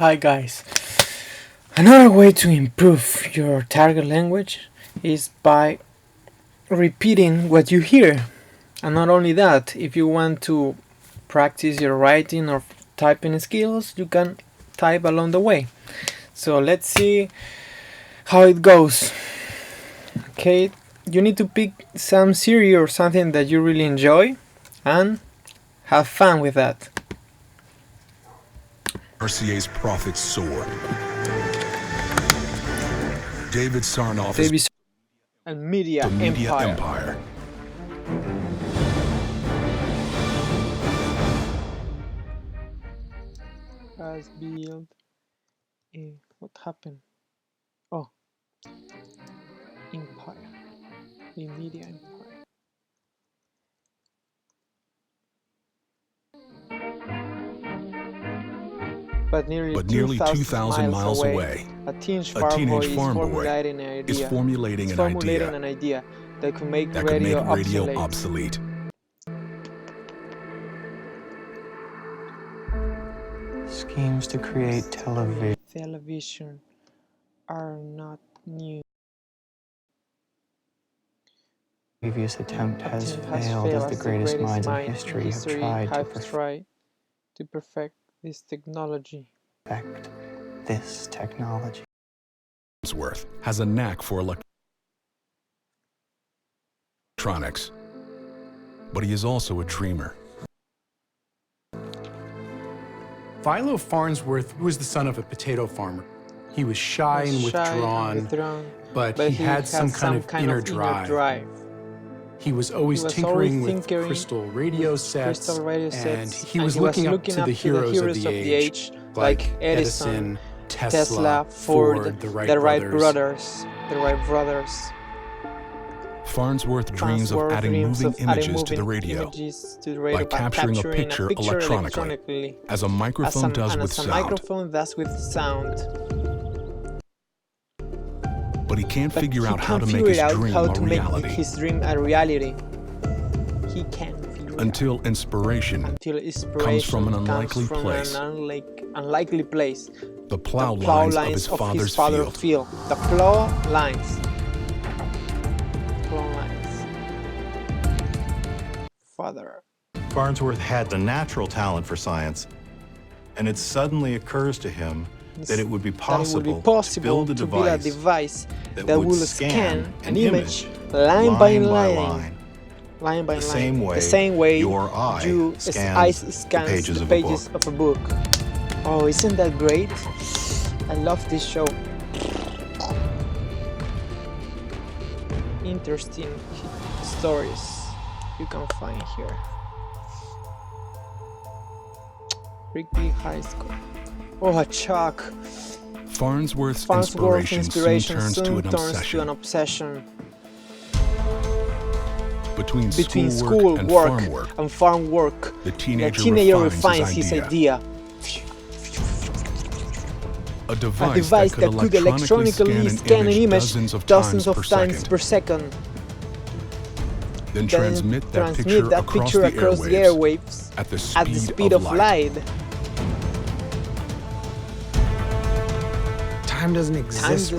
Hi guys. Another way to improve your target language is by repeating what you hear. And not only that, if you want to practice your writing or typing skills, you can type along the way. So let's see how it goes. Okay, you need to pick some series or something that you really enjoy and have fun with that. RCA's Prophet's Sword. David Sarnoff David and Media, the Media Empire. Empire. Has built what happened? Oh, Empire. The Media Empire. But nearly 2,000 miles away, a teenage a farm teenage boy farm boy is formulating an idea that could make radio obsolete. Schemes to create Television are not new. Previous attempt has failed as the greatest minds in history have tried to perfect this technology. perfect this technology. Farnsworth has a knack for electronics, but he is also a dreamer. Philo Farnsworth was the son of a potato farmer. He was shy and withdrawn, but he had some kind of inner drive. He was always tinkering with crystal radio sets, and he was looking up to the heroes of the age, like Edison, Tesla, Ford, the Wright brothers. Farnsworth dreams of adding moving images to the radio by capturing a picture electronically, as a microphone does with sound. But he can't figure out how to make his dream a reality. He can't figure it out until inspiration comes from an unlikely place. The plow lines of his father's field. The plow lines. Father. Farnsworth had the natural talent for science, and it suddenly occurs to him that it would be possible to build a device that will scan an image line by line, the same way your eye scans the pages of a book. Oh, isn't that great? I love this show. Interesting stories you can find here. Rigby High School. Oh, a chalk. Farnsworth's inspiration soon turns to an obsession. Between school work and farm work, the teenager refines his idea. A device that could electronically scan an image dozens of times per second. Then transmit that picture across the airwaves at the speed of light. Time doesn't exist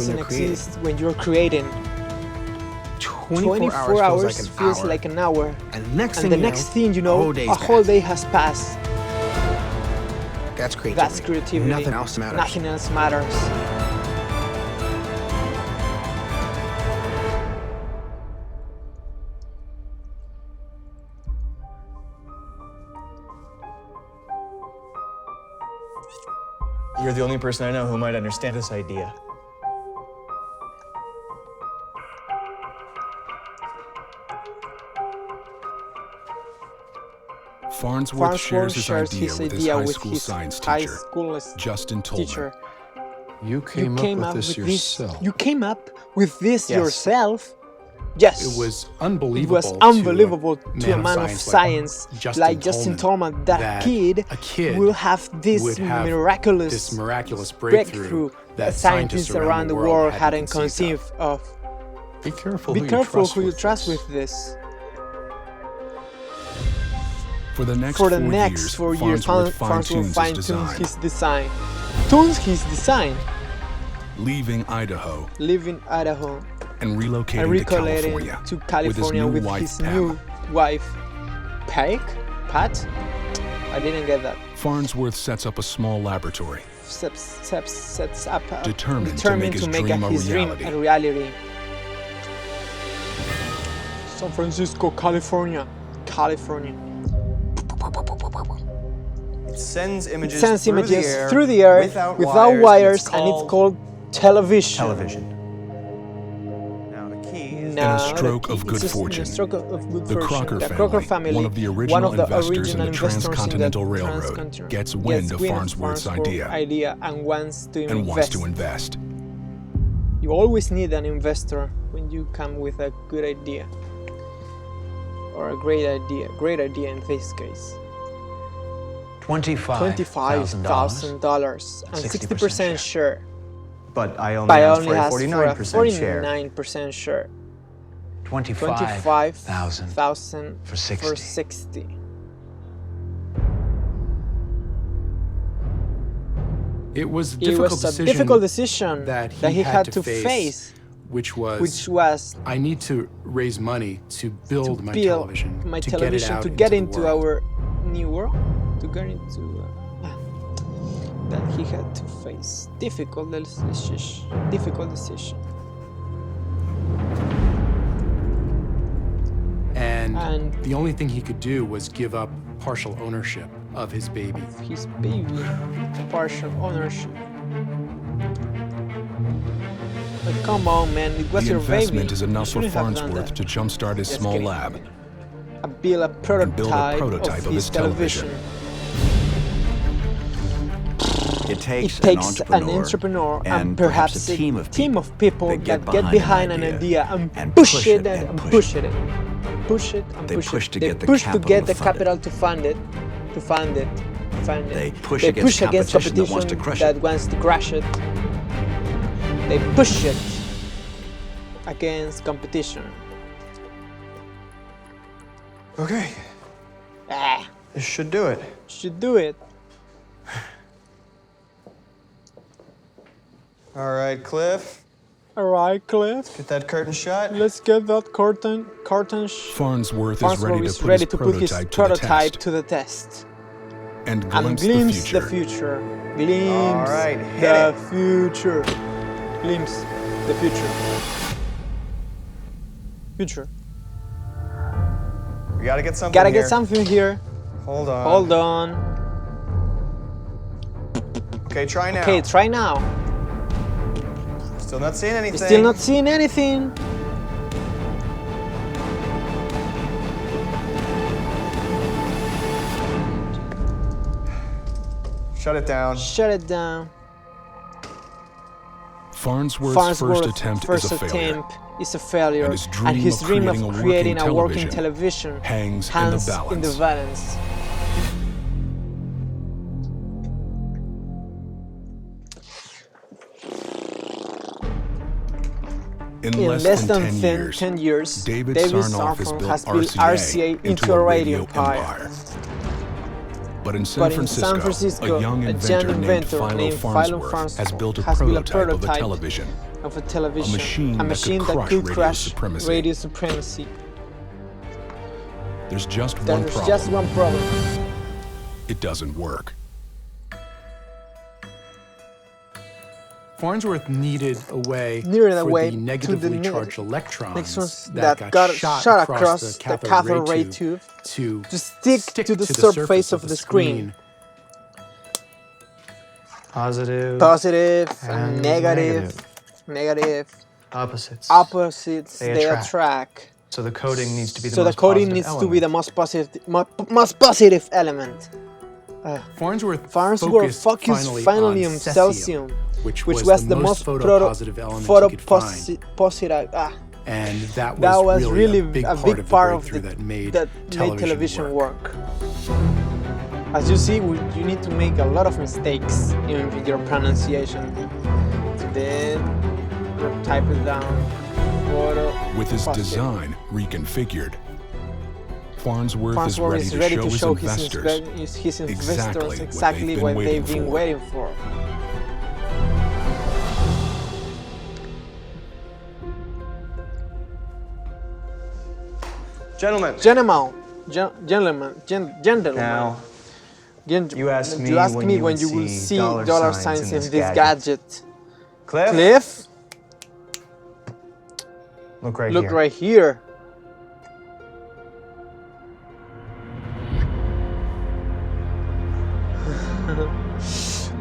when you're creating. 24 hours feels like an hour. And the next thing you know, a whole day has passed. That's creativity. Nothing else matters. You're the only person I know who might understand this idea. Farnsworth shares his idea with his high school science teacher, Justin Tolman. You came up with this yourself. You came up with this yourself? Yes. It was unbelievable to a man of science like Justin Tolman that a kid will have this miraculous breakthrough that scientists around the world hadn't conceived of. Be careful who you trust with this. For the next 4 years, Farnsworth fine-tunes his design. tunes his design, leaving Idaho and and relocating to California with his new wife, Pat? I didn't get that. Farnsworth sets up a small laboratory, Sets up determined to make his dream a reality. San Francisco, California. It sends images, through the air without wires, and it's called television. Now the key is In a stroke of good fortune, the Crocker family, one of the original investors in the Transcontinental Railroad, gets wind of Farnsworth's idea and wants to invest. You always need an investor when you come with a good idea. Or a great idea in this case. $25,000 and 60% share. But I only asked for a 49% share. 25,000 for 60. It was a difficult decision that he had to face, which was I need to raise money to build my television, to get into our new world, to get into that he had to face difficult decision. And the only thing he could do was give up partial ownership of his baby. Partial ownership. But come on, man, it was your baby. The investment is enough for Farnsworth to jumpstart his small lab and build a prototype of his television. It takes an entrepreneur and perhaps a team of people that get behind an idea and push it. They push to get the capital to fund it. They push against competition that wants to crush it. They push it against competition. okay. This should do it. All right, Cliff. Get that curtain shut. Let's get that curtain. Farnsworth is ready to put his prototype to the test. and glimpse the future. All right, hit it. Glimpse the future. We gotta get something Gotta here. get something here. Hold on. Hold on. Okay, try now. Okay, try now. Still not seeing anything. Still not seeing anything. Shut it down. Shut it down. Farnsworth's first attempt is a failure, and his dream of creating a working television hangs in the balance. In less than 10 years, David Sarnoff has built RCA into a radio empire. But in San Francisco, a young inventor named Philo Farnsworth has built a prototype of a television, a machine that could crush radio supremacy. There's just one problem. It doesn't work. Farnsworth needed a way for the negatively charged electrons that got shot across the cathode ray tube to stick to the surface of the screen. Positive and negative. Opposites they attract. So the coding needs to be the most positive element. Farnsworth focused finally on cesium, which was the most photopositive element. And that was really a big part of the that made television work. As you see, you need to make a lot of mistakes in your pronunciation. Then type it down. With his design reconfigured, Farnsworth is ready to show his investors exactly what they've been waiting for. Gentlemen. Gentlemen. Now, you ask me when you will see dollar signs in this gadget. Cliff? Cliff? look right Look here. right here.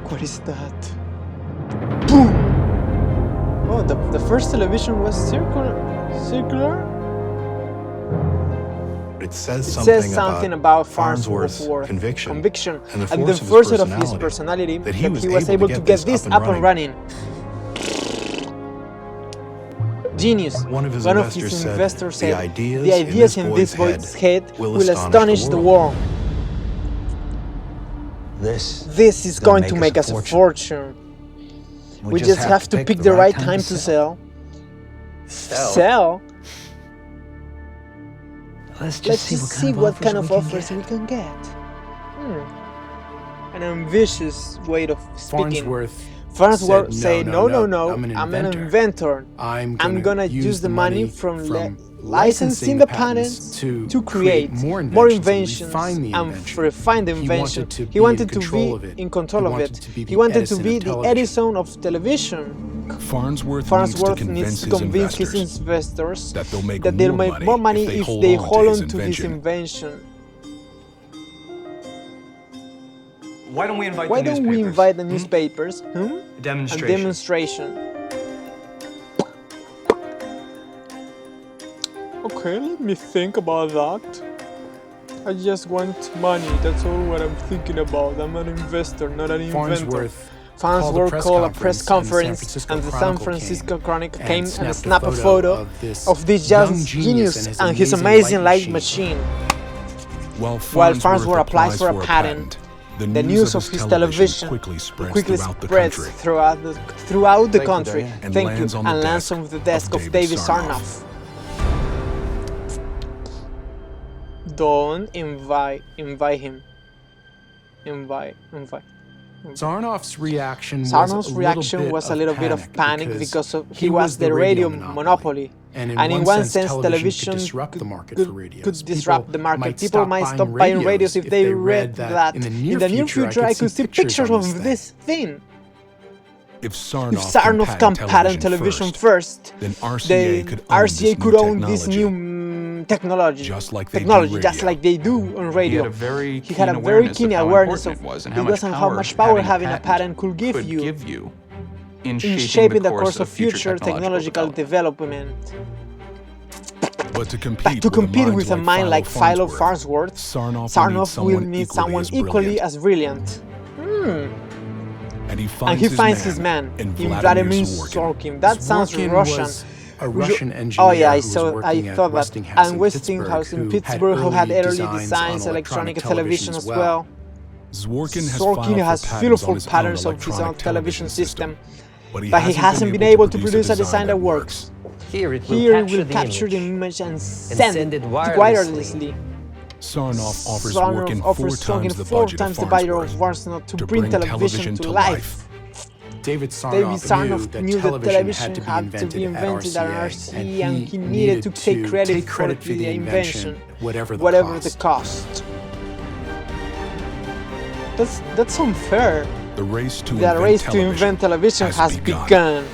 What is that? Boom! Oh, the first television was circular? It says something about Farnsworth's conviction and the force of his personality that he was able to get this up and running. Genius. One of his investors said, the ideas in this boy's head will astonish the world. This is going to make us a fortune. We just have to pick the right time to sell. Sell? Let's Let's just see what kind of offers we can get. An ambitious way of speaking. Farnsworth said, no, I'm an inventor. I'm gonna use the money from licensing the patents to create more inventions and refine the invention. He wanted to be in control of it. He wanted to be the Edison of television. Farnsworth needs to convince his investors that they'll make more money if they hold on to this invention. Why don't we invite the newspapers? A demonstration. Okay, let me think about that. I just want money, that's all what I'm thinking about. I'm an investor, not an inventor. Farnsworth called a press conference and the San Francisco Chronicle came and snapped a photo of this young genius and his amazing light machine. While Farnsworth applies for a patent, the news of his television quickly spreads throughout the country. Thank you, and lands on the desk of David Sarnoff. Don't invite him. Invite. Sarnoff's reaction was a little bit of panic because he was the radio monopoly. And in one sense, television could disrupt the market. People might stop buying radios if they read that in the near future I could see pictures of this thing. If Sarnoff can patent television first, then RCA could own this new technology, just like they do on radio. He had a very keen awareness of it and how much power having a patent could give you in shaping the course of future technological development. But to compete with a mind like Philo Farnsworth, Sarnoff will need someone equally as brilliant. And he finds his man in Vladimir Sorkin. That sounds Russian. A Russian engineer. Oh yeah, I thought that. And Westinghouse in Pittsburgh, who had early designs electronic television as well. Sorkin has beautiful patterns of his own television system, but he hasn't been able to produce a design that works. Here it will capture the image and send it wirelessly. Sarnoff offers Sorkin four times the budget of Varsnov to bring television to life. David Sarnoff knew that television had to be invented at RCA and he needed to take credit for the invention, whatever the cost. That's unfair. The race to invent television has begun.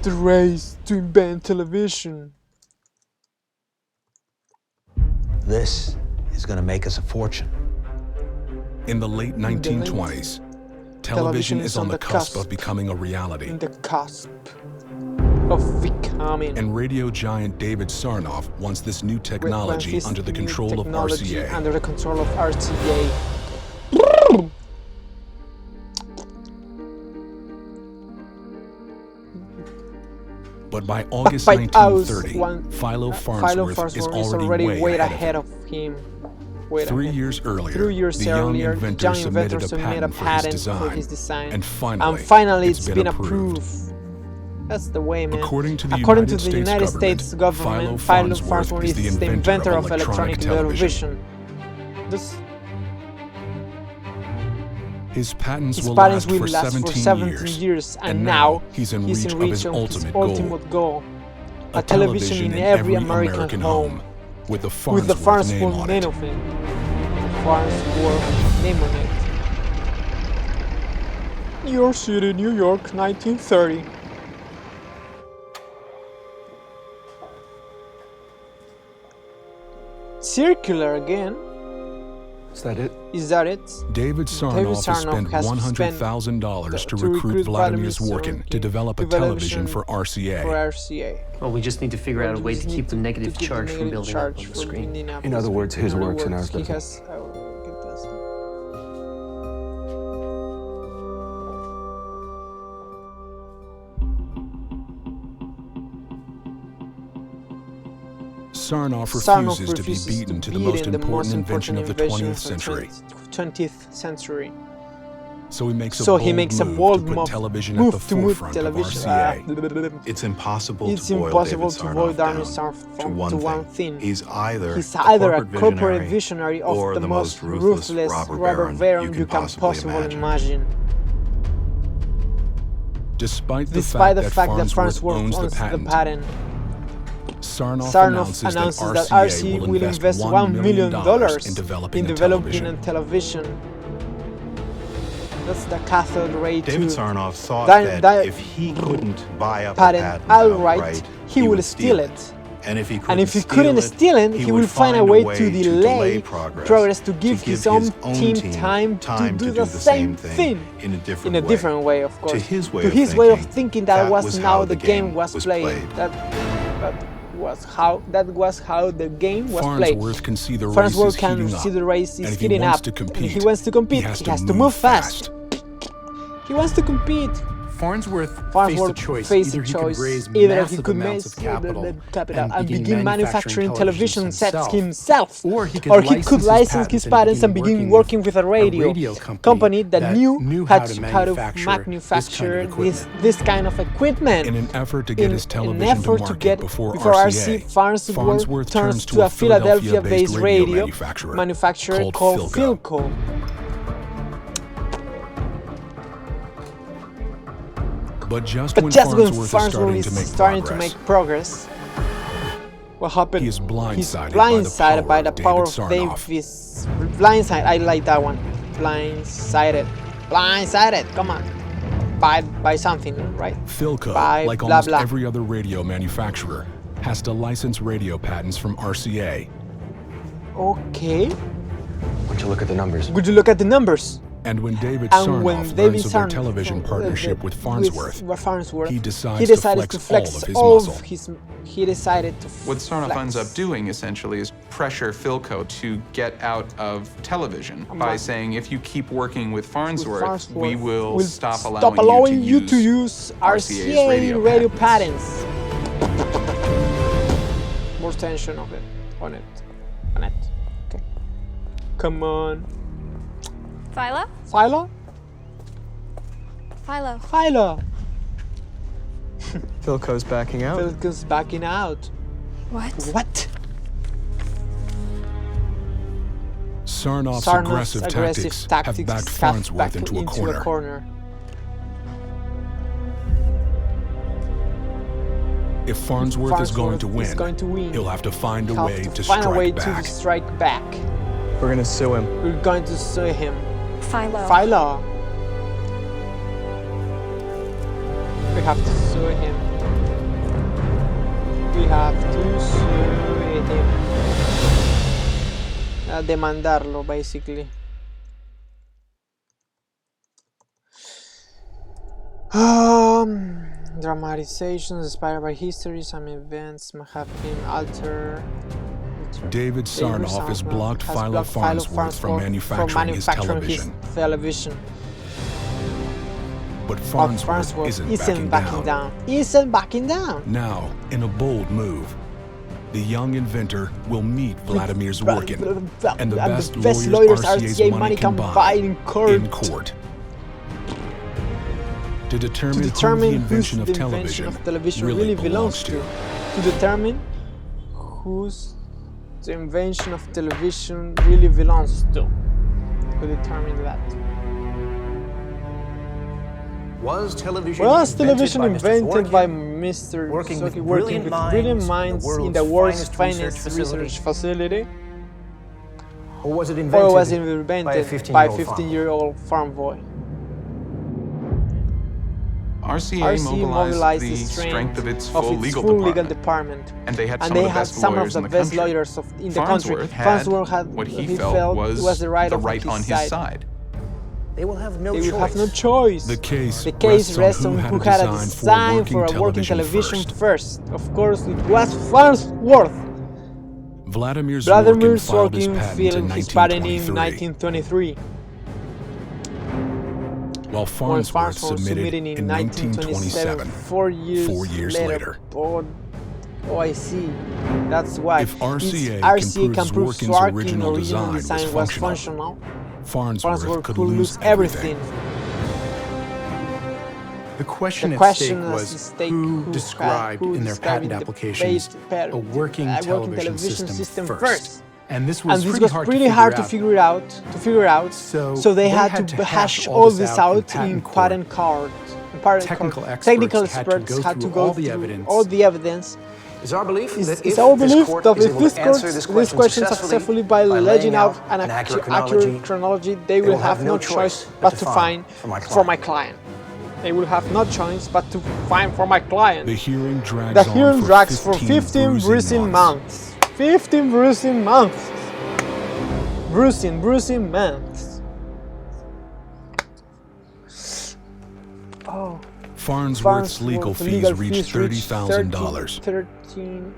The race to invent television. This is going to make us a fortune. In the late 1920s, television is on the cusp of becoming a reality. In the cusp of becoming. And radio giant David Sarnoff wants this new technology under the control of RCA. Under the control of RCA. But by August 1930, Philo Farnsworth is already way ahead of him. 3 years earlier, the young inventor submitted a patent for his design, and finally it's been approved. That's the way, man. According to the United States government, Philo Farnsworth is the inventor of electronic television. His patents will last for 17 years, and now he's in reach of his ultimate goal. A television in every American home. with the Farnsworth name on it. Farnsworth name on it. New York City, New York, 1930. Circular again. Is that it? Is that it? David Sarnoff has spent $100,000 to recruit Vladimir Zworykin to develop a television for RCA. Well, we just need to figure out a way to keep the negative charge from building up on the screen. In other words, his works and ours doesn't. Sarnoff refuses to be beaten to the most important invention of the 20th century. So he makes a bold move to move television at the forefront of RCA. It's impossible to boil David Sarnoff down to one thing. He's either a corporate visionary or the most ruthless robber baron you can possibly imagine. Despite the fact that Farnsworth owns the patent, Sarnoff announces that RCA will invest $1 million in developing a television. That's the cathode ray tube. David Sarnoff thought that if he couldn't buy up patent outright, he will steal it. And if he couldn't steal it, he will find a way to delay progress to give his own team time to do the same thing in a different way, of course. To his way of thinking, that was how the game was played. That was how the game was played. Farnsworth can see the race is heating up. And he wants to compete. He has to move fast. He wants to compete. Farnsworth faced a choice. Either he could raise massive amounts of capital and begin manufacturing television sets himself, or he could license his patents and begin working with a radio company that knew how to manufacture this kind of equipment. In an effort to get his television to market before RCA, Farnsworth turns to a Philadelphia-based radio manufacturer called Philco. But just when Farnsworth is starting to make progress, what happened? He is blindsided by the power of Davis. Blindsided, I like that one. Blindsided, come on. By something, right? Philco, like almost every other radio manufacturer, has to license radio patents from RCA. Okay. Would you look at the numbers? And when David Sarnoff learns of their television partnership with Farnsworth, he decides to flex all of his muscle. What Sarnoff ends up doing, essentially, is pressure Philco to get out of television by saying, if you keep working with Farnsworth, we will stop allowing you to use RCA radio patents. More tension of it, on it. Okay. Come on. Phyla? Philco's backing out. What? Sarnoff's aggressive tactics have backed Farnsworth into a corner. If Farnsworth is going to win, he'll have to find a way to strike back. We're going to sue him. Phyla. We have to sue him. Demandarlo, basically. Dramatizations inspired by history, some events may have been altered. David Sarnoff has blocked Phyla Farnsworth from manufacturing his television. But Farnsworth isn't backing down. Now, in a bold move, the young inventor will meet Vladimir Zworykin and the best lawyers RCA's money can buy in court. To determine who the invention of television really belongs to. To determine whose the invention of television really belongs to. To determine that. Was television invented by Mr. Working with brilliant minds in the world's finest research facility? Or was it invented by a 15-year-old 15-year-old farm boy? RCA mobilized the strength of its full legal department, and they had some of the best lawyers in the country. Farnsworth had what he felt was the right on his side. They will have no choice. The case rests on who had a design for a working television first. Of course, it was Farnsworth. Vladimir Zworykin filed his patent in 1923. While Farnsworth submitted in 1927, 4 years later. Oh, I see. That's why. If RCA can prove Zworykin's original design was functional, Farnsworth could lose everything. The question at stake was who described in their patent applications a working television system first. And this was pretty hard to figure out. So they had to hash all this out in patent cards. Technical experts had to go through all the evidence. It's our belief that if this court answers this question successfully by laying out an accurate chronology, they will have no choice but to find for my client. They will have no choice but to find for my client. The hearing drags for 15 bruising months. 15 bruising months. Bruising months. Oh. Farnsworth's legal fees reached $30,000.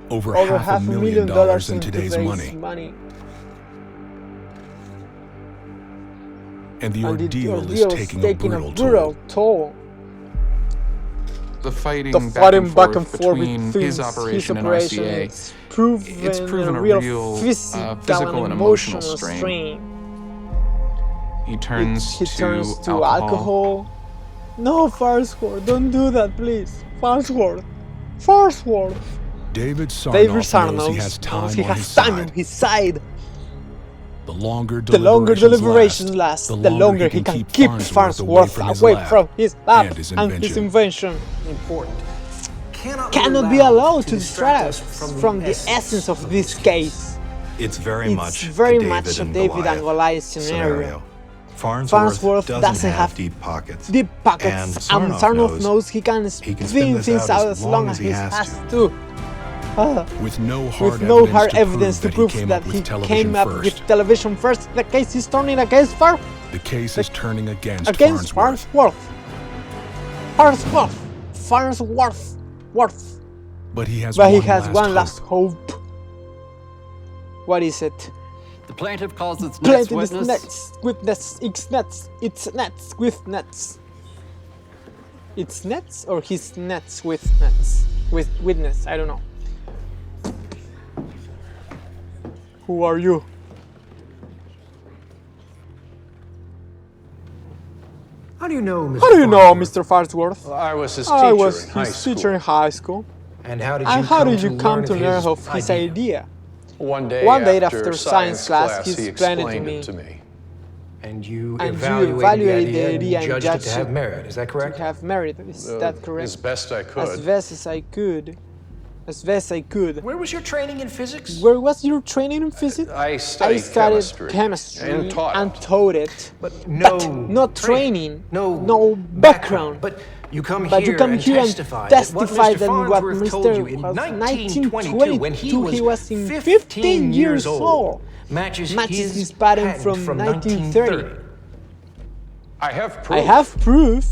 Over $500,000 in today's money. And the ordeal is taking a brutal toll. The fighting back and forth between his operation and RCA, it's proven a real physical and emotional strain. He turns to alcohol. No, Farnsworth, don't do that, please. Farnsworth. David Sarnoff knows he has time on his side. The longer deliberations last, the longer he can keep Farnsworth away from his lab and his invention. Important. Cannot be allowed to distract us from the essence of this case. It's very much a David and Goliath scenario. Farnsworth doesn't have deep pockets. And Sarnoff knows he can spin things out as long as he has to. With no hard evidence to prove that he came up with television first, the case is turning against Farnsworth. The case is turning against Farnsworth. Farnsworth. But he has one last hope. What is it? The plaintiff calls its next witness. It's nets with nets. It's nets or his nets with nets? With witness, I don't know. Who are you? How do you know Mr. Farnsworth? Well, I was his teacher in high school. And how did you come to learn of his idea? One day after science class, he explained it to me. And you evaluated the idea and judged it to have merit, is that correct? To have merit, is that correct? As best I could. As best I could. Where was your training in physics? Where was your training in physics? I studied chemistry and taught it. But no training, no background. But you come here and testify that what Mr. told you in 1922 when he was 15 years old matches his patent from 1930. I have proof.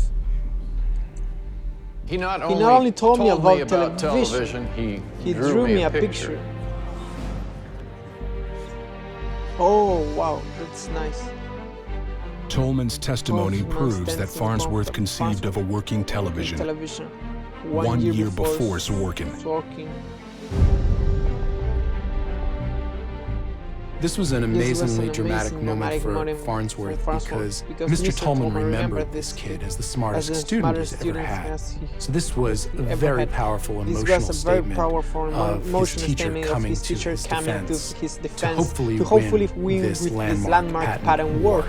He not only told me about television, he drew me a picture. Oh, wow, that's nice. Tolman's testimony proves that Farnsworth conceived of a working television 1 year before Zworykin. This was an amazingly dramatic moment for Farnsworth because Mr. Tolman remembered this kid as the smartest student he's ever had. So this was a very powerful emotional statement of his teacher coming to his defense to hopefully win with this landmark patent war.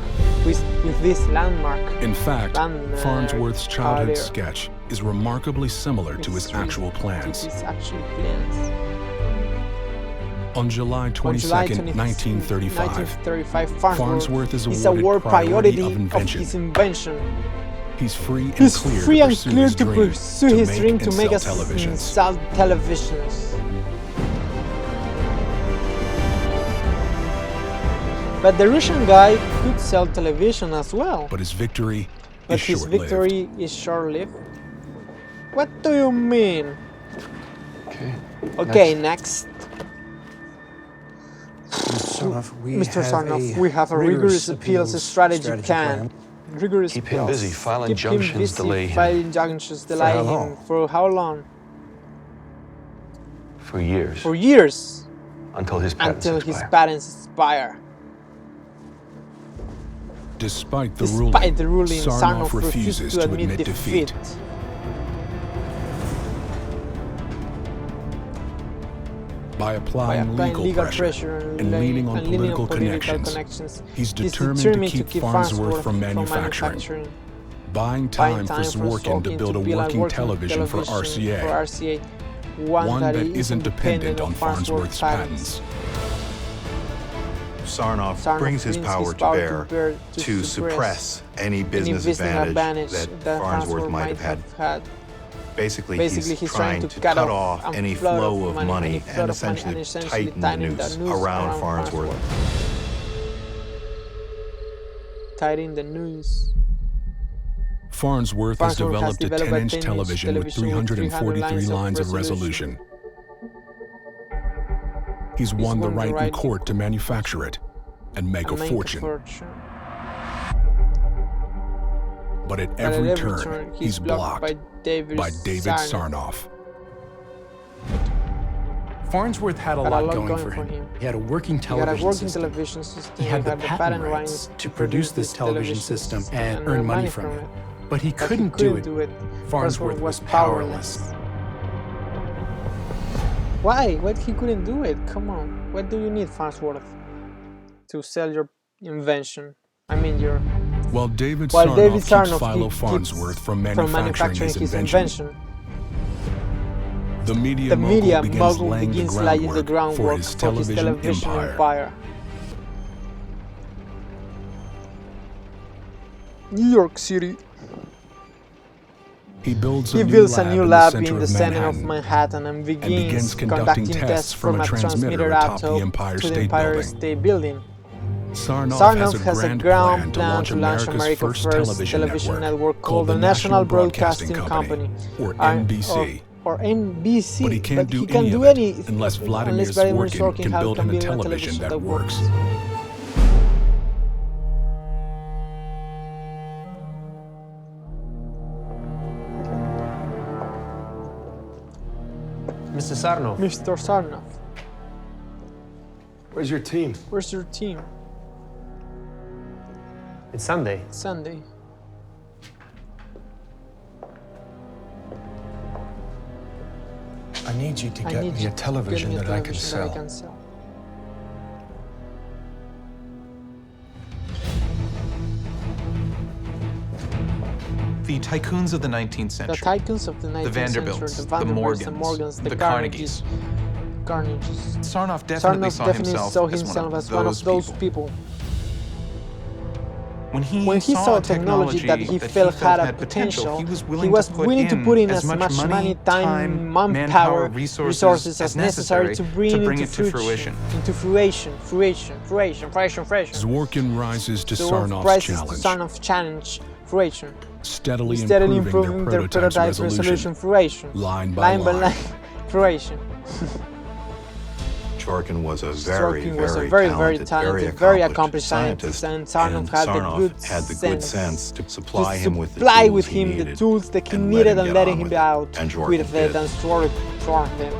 with this landmark. In fact, Farnsworth's childhood sketch is remarkably similar to his actual plans. On July 22, 1935, Farnsworth is awarded priority of invention. He's free and clear to pursue his dream to make sell televisions. But the Russian guy could sell television as well. But his victory is short-lived. What do you mean? Okay, next. Mr. Sarnoff, we have a rigorous appeals strategy plan. Keep him busy, file injunctions, delay him. For how long? For years. For years. Until his patents expire. Despite the ruling, Sarnoff refuses to admit defeat. By applying legal pressure and leaning on political connections, he's determined to keep Farnsworth from manufacturing. Buying time for Zworykin to build a working television for RCA, one that isn't dependent on Farnsworth's patents. Sarnoff brings his power to bear to suppress any business advantage that Farnsworth might have had. Basically, he's trying to cut off any flow of money and essentially tighten the noose around Farnsworth. Tighten the noose. Farnsworth has developed a 10-inch television with 343 lines of resolution. He's won the right in court to manufacture it and make a fortune. But at every turn, he's blocked by David Sarnoff. Farnsworth had a lot going for him. He had a working television system. He had the patent rights to produce this television system and earn money from it. But he couldn't do it. Farnsworth was powerless. Why? What, he couldn't do it? Come on. What do you need, Farnsworth, to sell your invention? I mean, your... While David Sarnoff keeps Philo Farnsworth from manufacturing his invention, the media mogul begins laying the groundwork for his television empire. New York City. He builds a new lab in the center of Manhattan and begins conducting tests from a transmitter atop the Empire State Building. Sarnoff has a grand plan to launch America's first television network called the National Broadcasting Company, or NBC. But he can't do any of it unless Vladimir Zworykin can build him a television that works. Mr. Sarnoff. Mr. Sarnoff. Where's your team? Where's your team? It's Sunday. Sunday. I need you to get me a television that I can sell. The tycoons of the 19th century. The Vanderbilts, the Morgans, the Carnegies. Sarnoff definitely saw himself as one of those people. When he saw technology that he felt had potential, he was willing to put in as much money, time, manpower, resources as necessary to bring it to fruition. Zworykin rises to Sarnoff's challenge. Steadily improving their prototype resolution. Line by line. Zworykin was a very talented, very accomplished scientist, and Sarnoff had the good sense to supply him with the tools that he needed and letting him out with it and Zworykin for him.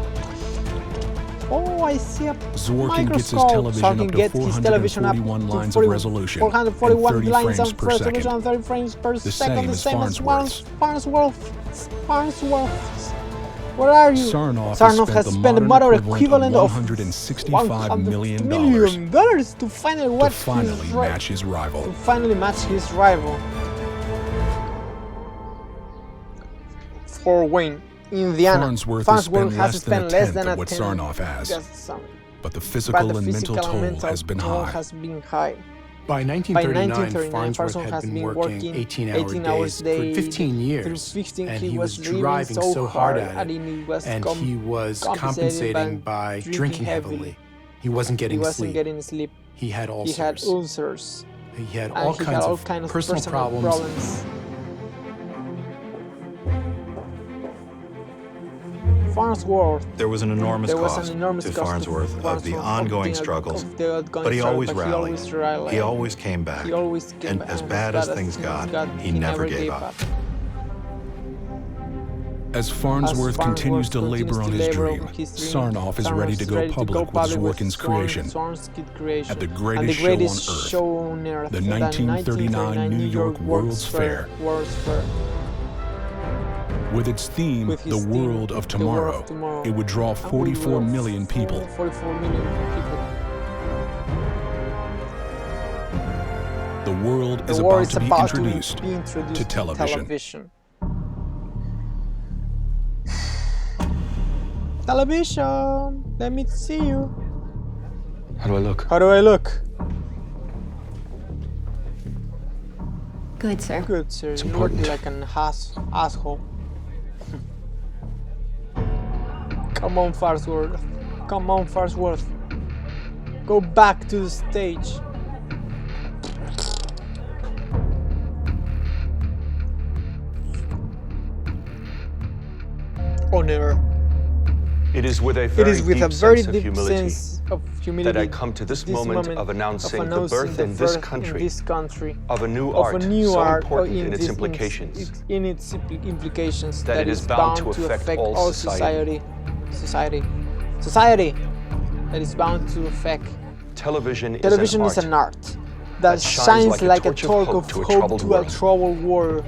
Oh, I see a Zworykin gets his television up to 441 lines of resolution, 441 lines of resolution and 30 frames per second, the same as Farnsworth's. Where are you? Sarnoff has spent the modern equivalent of $165 million to finally match his rival. Fort Wayne, Indiana. Farnsworth has spent less than a tenth of what Sarnoff has. But the physical and mental toll has been high. By 1939, Farnsworth had been working 18-hour days for 15 years, and he was driving so hard at it, and he was compensating by drinking heavily. He wasn't getting sleep. He had ulcers. He had all kinds of personal problems. There was an enormous cost to Farnsworth of the ongoing struggles, but he always rallied. He always came back, and as bad as things got, he never gave up. As Farnsworth continues to labor on his dream, Sarnoff is ready to go public with Zworykin's creation at the greatest show on Earth, the 1939 New York World's Fair. With its theme, The World of Tomorrow, it would draw 44 million people. The world is about to be introduced to television. Television, let me see you. How do I look? How do I look? Good, sir. Good, sir. It's you important. look like an asshole. Come on, Farnsworth. Come on, Farnsworth. Go back to the stage. Honor. It is with a very deep sense of humility that I come to this moment of announcing the birth in this country of a new art so important in its implications that it is bound to affect all society. That is bound to affect. Television is an art that shines like a torch of hope to a troubled world.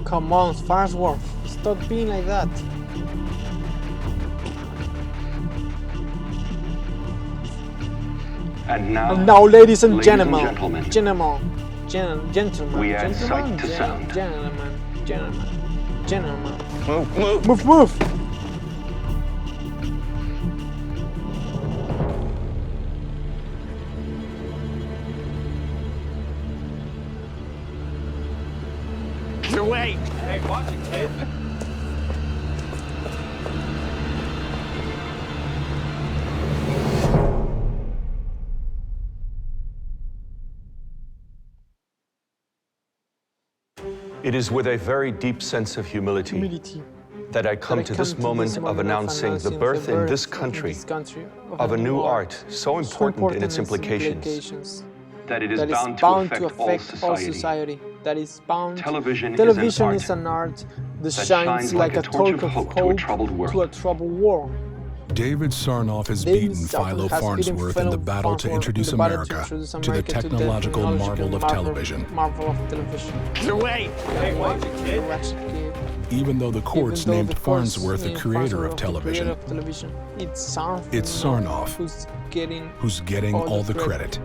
Come on, Farnsworth, stop being like that. And now, ladies and gentlemen, we add sight to sound. Gentlemen. Move. Move. Wait! Hey, watch it, kid. It is with a very deep sense of humility that I come to this moment of announcing the birth in this country of a new art so important in its implications that it is bound to affect all society. Television is an art that shines like a torch of hope to a troubled world. David Sarnoff has beaten Philo Farnsworth in the battle to introduce America to the technological marvel of television. Wait, watch it, kid. Even though the courts named Farnsworth the creator of television, it's Sarnoff who's getting all the credit.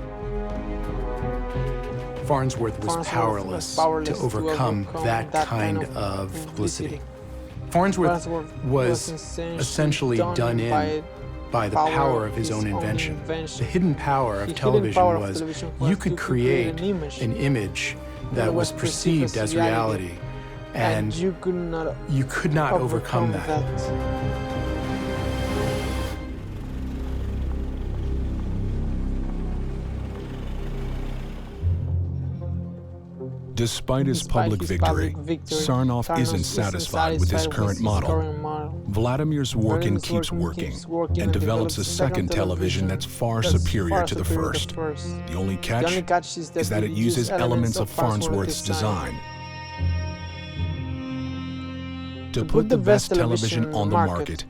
Farnsworth was powerless to overcome that kind of publicity. Farnsworth was essentially done in by the power of his own invention. The hidden power of television was you could create an image that was perceived as reality, and you could not overcome that. Despite his public victory, Sarnoff isn't satisfied with his current model. Vladimir Zworykin keeps working and develops a second television that's far superior to the first. The only catch is that it uses elements of Farnsworth's design. To put the best television on the market,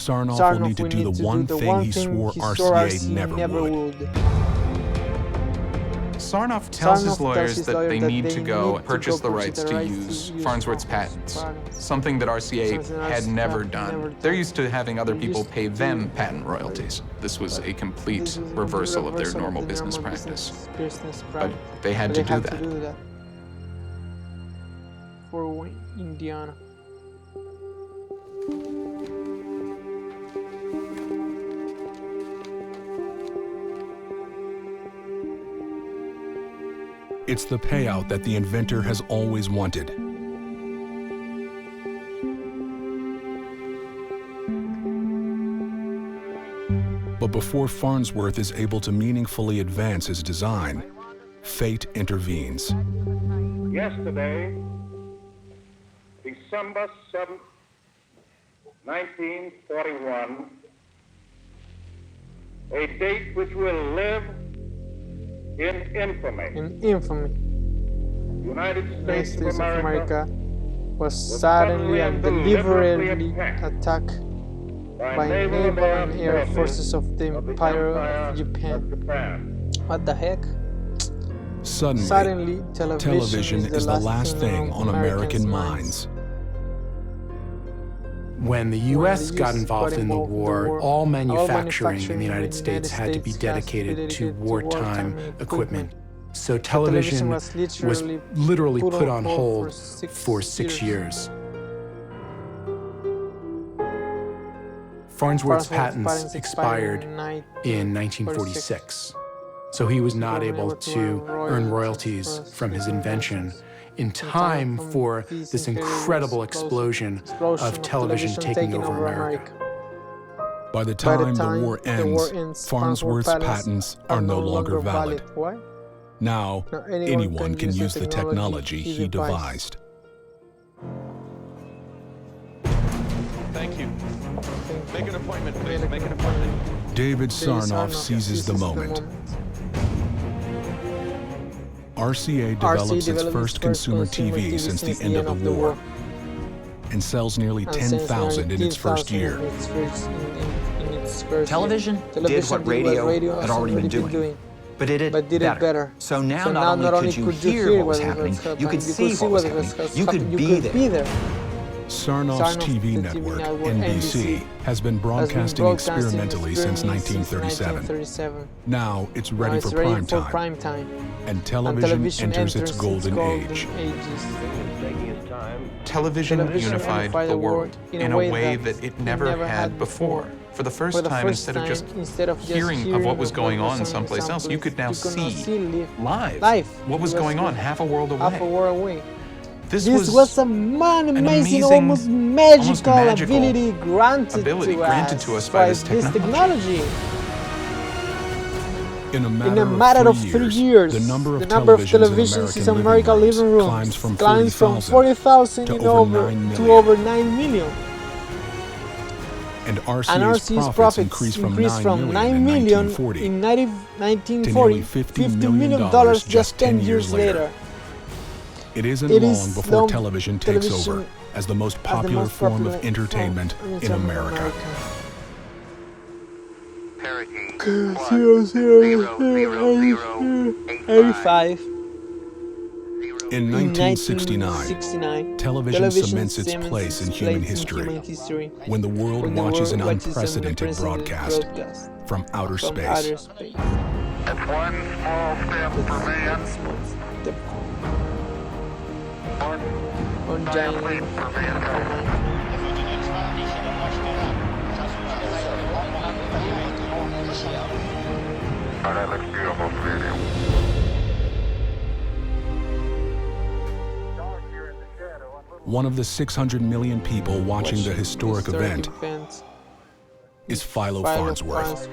Sarnoff will need to do the one thing he swore RCA never would. Sarnoff tells his lawyers that they need to go purchase the rights to use Farnsworth's patents, something that RCA had never done. They're used to having other people pay them patent royalties. This was a complete reversal of their normal business practice. But they had to do that. For Indiana. It's the payout that the inventor has always wanted. But before Farnsworth is able to meaningfully advance his design, fate intervenes. Yesterday, December 7th, 1941, a date which will live in infamy. United States of America was suddenly and deliberately attacked by naval and air forces of the Empire of Japan. What the heck? Suddenly, television is the last thing on American minds. When the U.S. got involved in the war, all manufacturing in the United States had to be dedicated to wartime equipment. So television was literally put on hold for 6 years. Farnsworth's patents expired in 1946. So he was not able to earn royalties from his invention in time for this incredible explosion of television taking over America. By the time the war ends, Farnsworth's patents are no longer valid. Now, anyone can use the technology he devised. Thank you. Make an appointment, please. Make an appointment. David Sarnoff seizes the moment. RCA develops its first consumer TV since the end of the war and sells nearly 10,000 in its first year. Television did what radio had already been doing, but it did it better. So now not only could you hear what was happening, you could see what was happening. You could be there. Sarnoff's TV network, NBC, has been broadcasting experimentally since 1937. Now it's ready for prime time, and television enters its golden age. Television unified the world in a way that it never had before. For the first time, instead of just hearing of what was going on someplace else, you could now see live what was going on half a world away. This was an amazing, almost magical ability granted to us by this technology. In a matter of 3 years, the number of televisions in American living rooms climbs from 40,000 to over 9 million. And RCA's profits increased from 9 million in 1940 to $50 million just 10 years later. It isn't long before television takes over as the most popular form of entertainment in America. 85. In 1969, television cements its place in human history when the world watches an unprecedented broadcast from outer space. It's one small step for man, one giant leap for mankind. Oh, that looks beautiful, video. One of the 600 million people watching the historic event is Philo Farnsworth.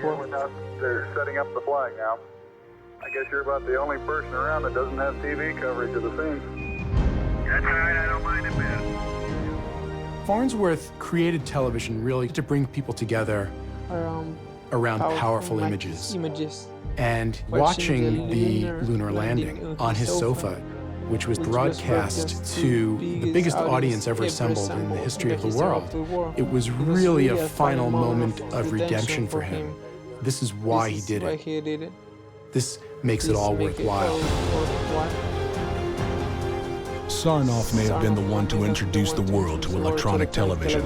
They're setting up the flag now. I guess you're about the only person around that doesn't have TV coverage of the scene. That's all right, I don't mind a bit. Farnsworth created television really to bring people together around powerful images. And watching the lunar landing on his sofa which was broadcast to the biggest audience ever assembled in the history of the world. It was really a final moment of redemption for him. This is why he did it. This makes it all worthwhile. Sarnoff may have been the one to introduce the world to electronic television,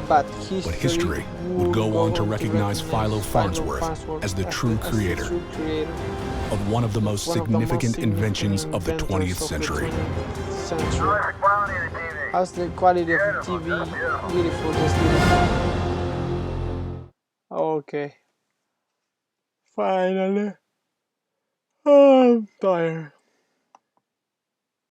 but history would go on to recognize Philo Farnsworth as the true creator of one of the most significant inventions of the 20th century. How's the quality of the TV? Beautiful, just beautiful. Okay. Finally. Oh, I'm tired.